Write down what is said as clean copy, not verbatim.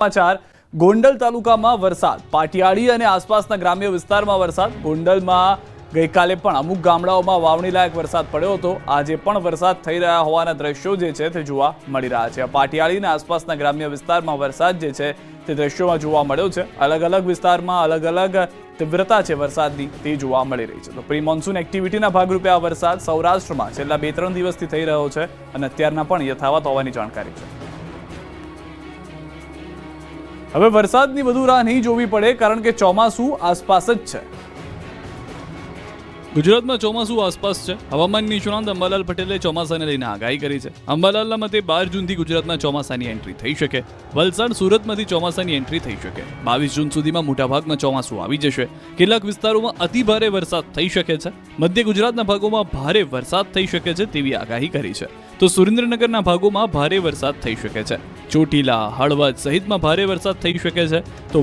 સમાચાર ગોંડલ તાલુકામાં વરસાદ, પાટિયાળી અને આસપાસના ગ્રામ્ય વિસ્તારમાં વરસાદ. ગોંડલમાં ગઈકાલે પણ અમુક ગામડાઓમાં વાવણી લાયક વરસાદ પડ્યો હતો. આજે પણ વરસાદ થઈ રહ્યા હોવાના દ્રશ્યો જે છે તે જોવા મળી રહ્યા છે. પાટિયાળી અને આસપાસના ગ્રામ્ય વિસ્તારમાં વરસાદ જે છે તે દ્રશ્યોમાં જોવા મળ્યો છે. અલગ અલગ વિસ્તારમાં અલગ અલગ તીવ્રતા છે વરસાદની, તે જોવા મળી રહી છે. તો પ્રી મોન્સૂન એક્ટિવિટીના ભાગરૂપે આ વરસાદ સૌરાષ્ટ્રમાં છેલ્લા 2-3 દિવસથી થઈ રહ્યો છે અને અત્યારના પણ યથાવત હોવાની જાણકારી છે. હવે વરસાદની વધુ રાહ નહીં જોવી પડે, કારણ કે ચોમાસું આસપાસ જ છે. ગુજરાતમાં ચોમાસું આસપાસ છે. હવામાન નિષ્ણાંત અંબાલાલ પટેલે ચોમાસાને લઈને આગાહી કરી છે. અંબાલાલના મતે 12 જૂનથી ગુજરાતમાં ચોમાસાની એન્ટ્રી થઈ શકે. વલસાડ, સુરતમાંથી ચોમાસાની એન્ટ્રી થઈ શકે. 22 જૂન સુધીમાં મોટાભાગમાં ચોમાસું આવી જશે. કેટલાક વિસ્તારોમાં અતિ ભારે વરસાદ થઈ શકે છે. મધ્ય ગુજરાતના ભાગોમાં ભારે વરસાદ થઈ શકે છે તેવી આગાહી કરી છે. તો સુરેન્દ્રનગરના ભાગોમાં ભારે વરસાદ થઈ શકે છે. ચોટીલા, હળવદ સહિતમાં ભારે વરસાદ થઈ શકે છે. તો